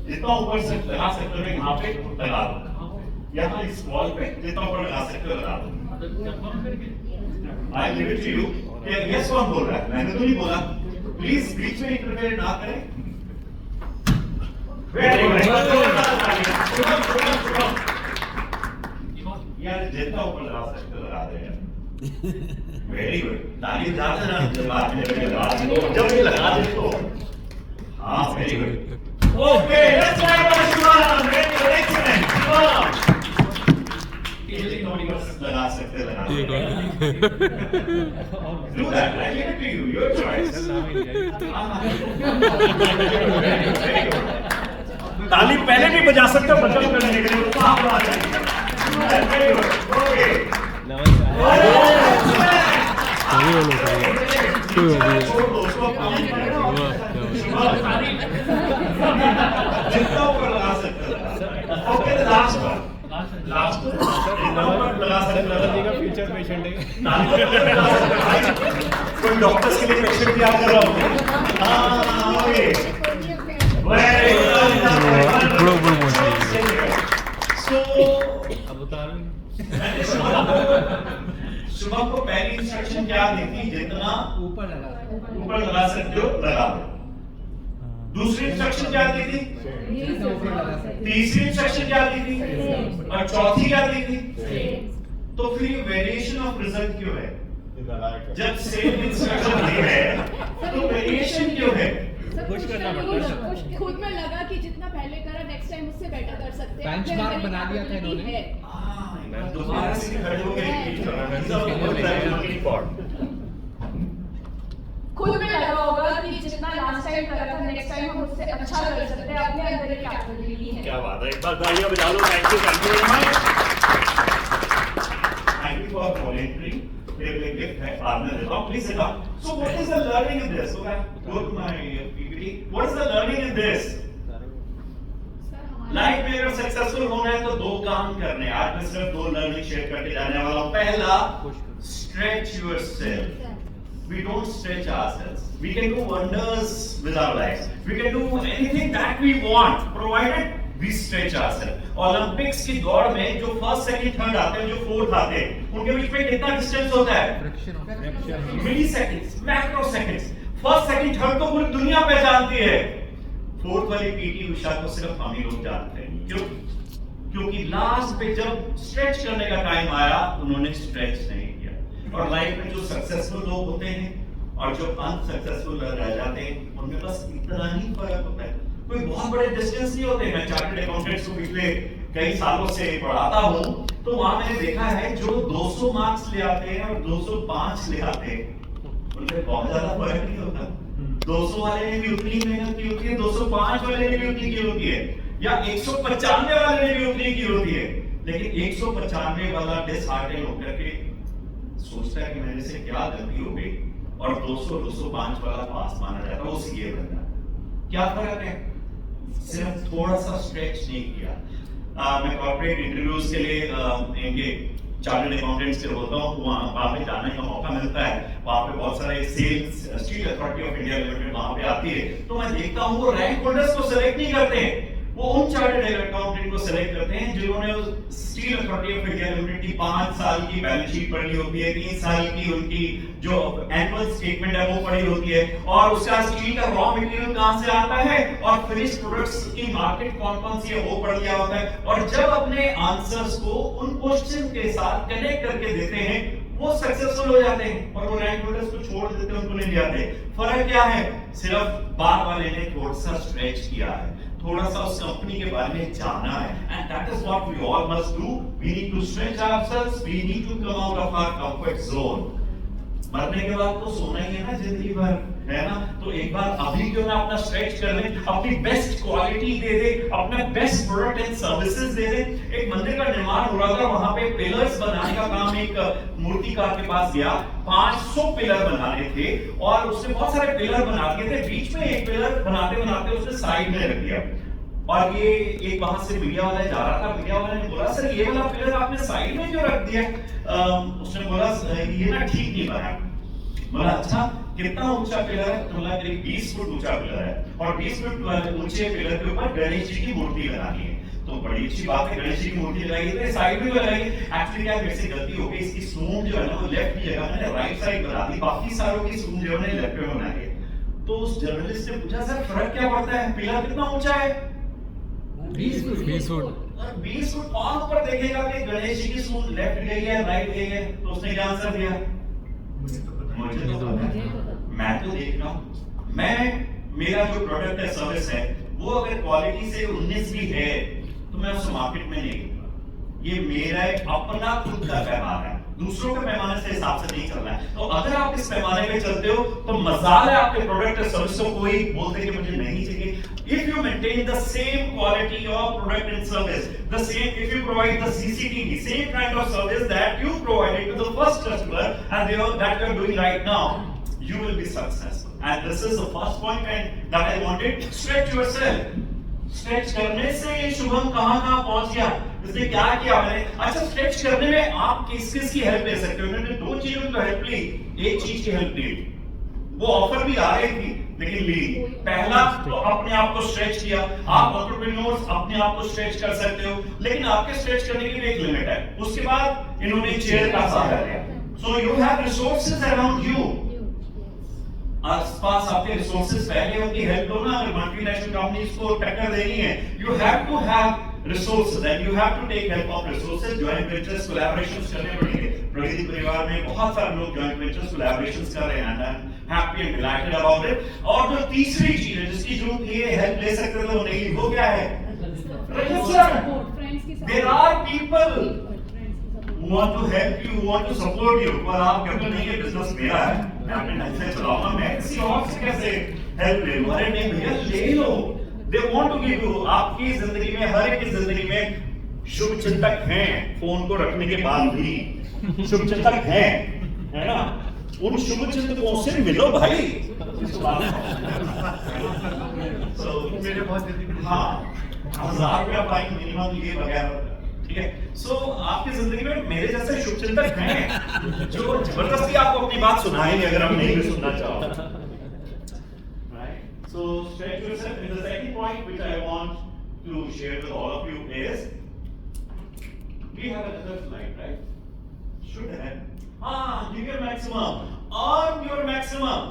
जितना ऊपर से लगा सकते हो यहाँ पे लगा दो, यहाँ इस वॉल पे जितना ऊपर लगा सकते हो लगा दो। I give it to you. Yes कौन बोल रहा है? मैंने तो नहीं बोला। प्लीज बीच में इंटरफेयर ना करें। Very good. यार जितना ऊपर लगा सकते हो लगा दे यार। Very good. ताली बजा देना जब आप जब भी लगा दे तो। हाँ very good. Okay let's try for Shivam. Very good, excellent Shivam. Easily note बस लगा सकते लगा। Do that. I leave it to you. Your choice. ताली पहले भी बजा सकते हो बदल करने के लिए उसको आप आ जाएंगे। Very good. ओके जितना ऊपर लगा सकते हो। ओके लास्ट वन जितना ऊपर लगा सकते हो। फ्यूचर पेशेंट है। कोई डॉक्टर्स के लिए पेशेंट भी आप कर रहा हूँ। हाँ ओके वेरी गुड। सो अब बता रहे शुभम को पहली इंस्ट्रक्शन क्या दी थी? जितना ऊपर लगा सकते हो लगा दो। दूसरी इंस्ट्रक्शन क्या दी थी? तीसरी इंस्ट्रक्शन क्या दी थी? और चौथी क्या दी थी? तो फिर ये वेरिएशन ऑफ रिजल्ट क्यों है? जब सेम इंस्ट्रक्शन दी है तो वेरिएशन क्यों है? पुश करना पड़ता है। खुद में लगा कि जितना पहले करा नेक्स्ट टाइम उससे बेटर कर सकते हैं। बेंचमार्क बना दिया था इन्होंने। दोबारा से खड़े हो गए खुद में लगा होगा कि जितना लास्ट टाइम करा था नेक्स्ट टाइम हम उससे अच्छा कर सकते हैं। अपने अंदर एक कैपेबिलिटी है। क्या बात है। एक बार तालियां बजा लो। Thank you very much. Thank you for volunteering. ये गिफ्ट है बाद में देता हूं। Please sit down. So what is the learning in this? So I go to my PPT. What is the learning in this? Life में अगर successful होना है तो दो काम करने हैं। आज मैं सिर्फ दो लर्निंग शेयर करके जाने वाला हूं। पहला, stretch yourself. We don't stretch ourselves. We can do wonders with our lives. We can do anything that we want, provided we stretch ourselves. Olympics की दौड़ में जो फर्स्ट सेकंड थर्ड आते हैं, जो फोर्थ आते हैं, उनके बीच में कितना डिस्टेंस होता है? Milliseconds, macro seconds. First second third तो पूरी दुनिया पहचानती है। फोर्थ वाली पीटी उषा को सिर्फ हम ही लोग जानते हैं। क्यों? क्योंकि लास्ट पे जब स्ट्रेच करने का टाइम आया उन्होंने स्ट्रेच नहीं किया। और लाइफ में जो सक्सेसफुल लोग होते हैं और जो अनसक्सेसफुल रह जाते हैं उनमें बस इतना ही फर्क होता है। कोई बहुत बड़े डिस्टेंस नहीं होते। मैं चार्टर्ड अकाउंटेंट्स को पिछले कई सालों से पढ़ाता हूँ तो वहां मैंने देखा है जो 200 मार्क्स ले आते हैं और 205 ले आते हैं उनमें बहुत ज्यादा फर्क नहीं होता। 200 वाले ने भी उतनी मेहनत की होती है, 205 वाले ने भी उतनी की होती है, या 195 वाले ने भी उतनी की होती है। लेकिन 195 वाला डिसहार्टेन होकर के सोचता है कि मेरे से क्या गलती हो गई और 200-205 वाला पास माना जाता है, वो सीए बन जाता है। क्या फर्क है? सिर्फ थोड़ा सा स्ट्रेच नहीं किया। मैं कॉर्पोरेट इंटरव्यूज के लिए इनके चार्टर्ड अकाउंटेंट्स से होता हूँ, वहाँ पे जाने का मौका मिलता है। वहाँ पे बहुत सारे sales, Steel Authority of India Limited वहाँ पे आती है, तो मैं देखता हूँ वो रैंक होल्डर्स को सेलेक्ट नहीं करते हैं। वो उन चार्टर्ड अकाउंटेंट को सेलेक्ट करते हैं जिन्होंने steel Authority of India limited की 5 साल की बैलेंस शीट पढ़ी होती है, 3 साल की उनकी जो एनुअल स्टेटमेंट है वो पढ़ी होती है, और उसका स्टील का रॉ मटेरियल कहां से आता है और फिनिश्ड प्रोडक्ट्स की मार्केट कौन-कौन सी है वो पढ़ लिया होता है। और जब अपने आंसर्स को उन क्वेश्चन के साथ कनेक्ट करके देते हैं वो सक्सेसफुल हो जाते हैं और वो रैंक होल्डर्स को छोड़ देते हैं, उनको नहीं जाते। फर्क क्या है? सिर्फ बाद वाले ने थोड़ा सा स्ट्रेच किया है, थोड़ा सा उस कंपनी के बारे में जाना है। And that is what we all must do. We need to stretch ourselves, we need to come out of our comfort zone. मरने के बाद तो सोना ही है ना जिंदगी भर, है ना? तो एक बार अभी क्यों ना अपना स्ट्रेच कर ले, अपनी बेस्ट क्वालिटी दे दे, अपना बेस्ट प्रोडक्ट एंड सर्विसेज दे दे। एक मंदिर का निर्माण हो रहा था, वहां पे पिलर्स बनाने का काम एक मूर्तिकार के पास गया। 500 पिलर बनाने थे और उसने बहुत सारे पिलर बना दिए थे। बीच में एक पिलर बनाते बनाते उसने साइड में रख दिया और ये एक वहां से मीडिया वाला जा रहा था। मीडिया वाले ने बोला, सर ये वाला पिलर आपने साइड में क्यों रख दिया? उसने बोला ये ना ठीक नहीं बना। बोला अच्छा कितना ऊंचा पिलर है? तो लगा करीब 20 फुट ऊंचा पिलर है और 20 फुट ऊंचे पिलर के ऊपर गणेश जी की मूर्ति लगानी है। तो बड़ी अच्छी बात है, गणेश जी की मूर्ति लगाई है, साइड में लगाई। एक्चुअली क्या मेरे से गलती हो गई, इसकी सूंड जो है ना वो लेफ्ट की जगह मैंने राइट साइड बना दी, बाकी सारों की सूंड जो है लेफ्ट में बनाई है। तो उस जर्नलिस्ट ने पूछा सर फर्क क्या पड़ता है, पिलर कितना ऊंचा है? 20 फुट। और 20 फुट कौन ऊपर देखेगा कि गणेश जी की सूंड लेफ्ट गई है राइट गई है? तो उसने क्या आंसर दिया? मुझे तो पता है, मैं तो देख रहा हूं, मेरा जो प्रोडक्ट है सर्विस है वो अगर क्वालिटी से 19 भी है तो मैं उस मार्केट में नहीं दूंगा। ये मेरा एक अपना खुद का पैमाना है, दूसरों के पैमाने से हिसाब से नहीं चलना है। तो अगर आप इस पैमाने में चलते हो तो मजाल है आपके प्रोडक्ट और सर्विस को कोई बोलते कि मुझे नहीं चाहिए। If you maintain the same quality of product and service, the same, if you provide the CCTV, same kind of service that you provided to the first customer and that you are doing right now, you will be successful. And this is the first point and that I wanted. Stretch yourself. Stretch करने से शुभम कहां पहुंच गया, इसने क्या किया मैंने? अच्छा, स्ट्रेच करने में आप किस की हेल्प ले सकते हो? मैंने दो चीजों की हेल्प ली, एक चीज की हेल्प ली, वो ऑफर भी आ रही थी लेकिन ली। पहला तो अपने आप को स्ट्रेच किया। आप एंटरप्रेन्योर्स अपने आप को स्ट्रेच कर सकते हो, लेकिन आपके स्ट्रेच करने की भी एक लिमिट है। उसके बाद इन्होंने चेयर का सहारा लिया। So you have resources around you, आसपास आपके रिसोर्सेज पहले उनकी हेल्प दो ना। अगर मल्टीनेशनल कंपनीज को टक्कर देनी है, you have to have resources and you have to take help of resources. Joint ventures collaborations करने पड़ेंगे। प्रगति परिवार में बहुत सारे लोग जॉइंट वेंचर्स कोलैबोरेशंस कर रहे हैं and I am happy and dilated about it. और जो तीसरी चीज है जिसकी जरूरत ये हेल्प ले सकते हो वो नहीं, वो क्या है? There are people who want to help you, who want to support you। पर आप कहते नहीं ये बिजनेस मेरा है, मैं अपने ढंग से चलाऊंगा, मैं किसी और से कैसे हेल्प ले लूं? अरे नहीं भैया, ले लो। They want to give you, आपकी जिंदगी में, हर एक की जिंदगी में शुभ चिंतक हैं, फोन को रखने के बाद भी शुभ चिंतक हैं, है ना? उन शुभ चिंतकों से मिलो भाई। मेरे बहुत हाँ, 1000 रुपया फाइन मिनिमम ये वगैरह, ठीक है। सो आपकी जिंदगी में मेरे जैसे शुभचिंतक हैं जो जबरदस्ती आपको अपनी बात सुनाएंगे अगर हम नहीं भी सुनना चाहो। Right, so stretch yourself. And the second point which I want to share with all of you is we have another slide, right? Should have, हां, give your maximum, earn your maximum.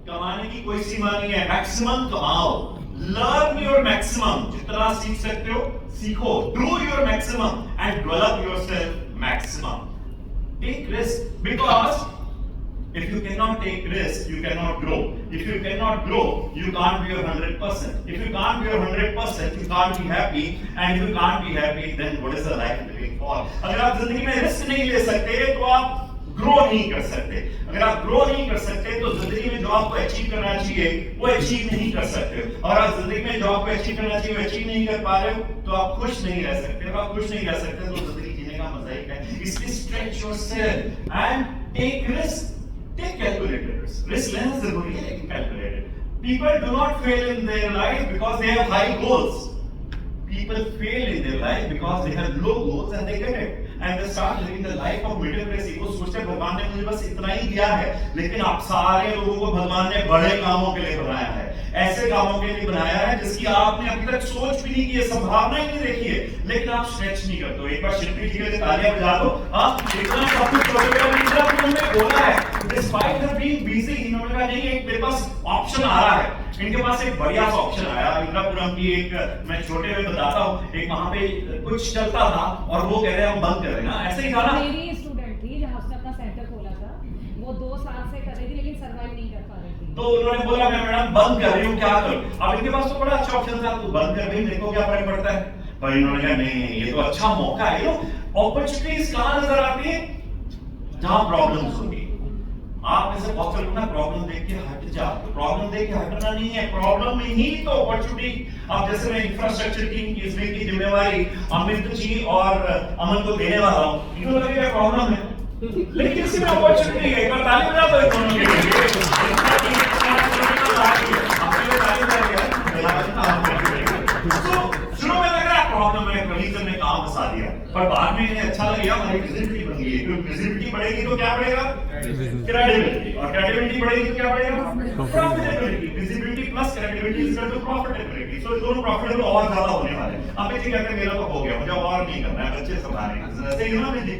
कमाने की कोई सीमा नहीं है, maximum कमाओ। Learn your maximum, जितना सीख सकते हो सीखो। Do your maximum and develop yourself maximum. Take risk, because if you cannot take risk, you cannot grow. If you cannot grow, you can't be your 100%. If you can't be your 100%, you can't be happy. And if you can't be happy, then what is the life living for? अगर आप जिंदगी में risk नहीं ले सकते तो आप grow नहीं कर सकते। अगर आप ग्रो नहीं कर सकते तो जिंदगी में जो आपको अचीव करना चाहिए वो अचीव नहीं कर सकते। और आप जिंदगी में जो आपको अचीव करना चाहिए वो अचीव नहीं कर पा रहे हो तो आप खुश नहीं रह सकते। अगर आप खुश नहीं रह सकते तो जिंदगी जीने का मजा ही क्या है? इसलिए stretch yourself and take risk, take calculated risk. Risk लेना जरूरी है लेकिन calculated. People do not fail in their life because they have high goals. People fail in their life because they have low goals and they get it. And they start living the life of middle class ego। सोचते भगवान ने मुझे बस इतना ही दिया है, लेकिन आप सारे लोगों को भगवान ने बड़े कामों के लिए बनाया है, ऐसे कामों के लिए बनाया है जिसकी आपने अभी तक सोच भी नहीं की है, संभावना ही नहीं देखी है, लेकिन आप स्ट्रेच नहीं करते हो। एक बार शिल्पी जी के लिए तालियां बजा दो। आप इतना सब कुछ उन्होंने बोला है, डिस्पाइट हर बीइंग बिजी, इन्होंने कहा नहीं एक मेरे पास ऑप्शन आ रहा है। इनके पास एक बढ़िया सा ऑप्शन आया। इंद्रापुरम की एक, मैं छोटे में बताता हूँ, एक वहां पे कुछ चलता था और वो कह रहे हैं हम बंद कर रहे हैं ना, ऐसे ही था ना। मेरी स्टूडेंट थी जहाँ उसने अपना सेंटर खोला था, वो 2 साल से कर रही थी लेकिन सर्वाइव नहीं कर पा रही थी। तो उन्होंने बोला मैं मैडम बंद कर रही हूँ, क्या करूं? अब इनके पास तो बड़ा अच्छा ऑप्शन था, तू बंद कर भाई, मेरे को क्या फर्क पड़ता है। पर इन्होंने कहा नहीं, ये तो अच्छा मौका है। अपॉर्चुनिटीज कहाँ नजर आती है? जहां प्रॉब्लम्स होगी। आप ऐसे बहुत सारे लोग ना प्रॉब्लम देख के हट जाते हो। प्रॉब्लम देख के हटना नहीं है, प्रॉब्लम में ही तो अपॉर्चुनिटी। अब जैसे मैं इंफ्रास्ट्रक्चर टीम की इसमें की जिम्मेवारी अमित जी और अमन को देने वाला हूँ। इनको लगेगा प्रॉब्लम है लेकिन इसमें अपॉर्चुनिटी है। एक बार ताली बजा दो दोनों के लिए। शुरू में लग रहा है प्रॉब्लम है, कमीशन में काम फंसा दिया, पर बाद में इन्हें अच्छा लग गया, हमारी विजिबिलिटी बन गई, क्योंकि विजिबिलिटी बढ़ेगी तो क्या बढ़ेगा? क्रेडिबिलिटी, और क्रेडिबिलिटी बढ़ेगी तो क्या बढ़ेगा? Profitability. Visibility plus credibility is equal to profitability. So दोनों प्रॉफिटेबल और ज्यादा होने वाले हैं। अब ये कहते हैं मेरा तो हो गया, मुझे और नहीं करना है, बच्चे संभालने हैं, ऐसे ही ना बेटी,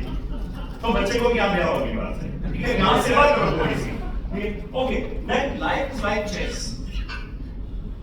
तो बच्चे को क्या दिया होगी बात से, ठीक है, यहाँ से बात करो थोड़ी सी। Okay, then life is like chess.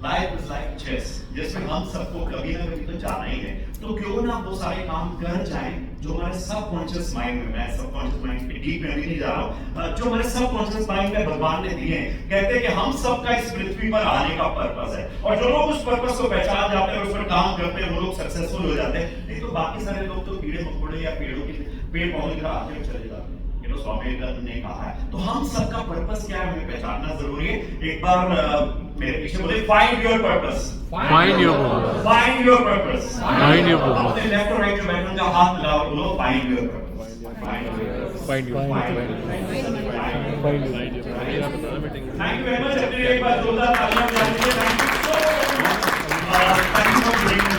Life is like chess, जिसमें हम सबको कभी ना कभी तो जाना ही है, तो क्यों ना वो सारे काम कर जाएं जो हमारे सबकॉन्शियस माइंड में, मैं सबकॉन्शियस माइंड के डीप में भी नहीं जा रहा हूं, जो हमारे सबकॉन्शियस माइंड में भगवान ने दिए हैं। कहते हैं कि हम सबका इस पृथ्वी पर आने का पर्पस है, और जो लोग उस पर्पस को पहचान जाते हैं और उस पर काम करते हैं, वो लोग सक्सेसफुल हो जाते हैं। नहीं तो बाकी सारे लोग तो कीड़े मकोड़े या पेड़ पौधे की तरह आते हुए चले जाते हैं। स्वामी विवेकानंद ने कहा है, तो हम सबका पर्पस क्या है हमें पहचानना जरूरी है। एक बार मेरे पीछे बोले, find your purpose, Find your purpose. Find your purpose, Find your purpose. अपने लेफ्ट और राइट जो बैठने का हाथ मिलाओ, बोलो find your purpose, find your Find your thank you very much. अपने एक बार जोरदार तालियां बजा दीजिए। Thank you so much.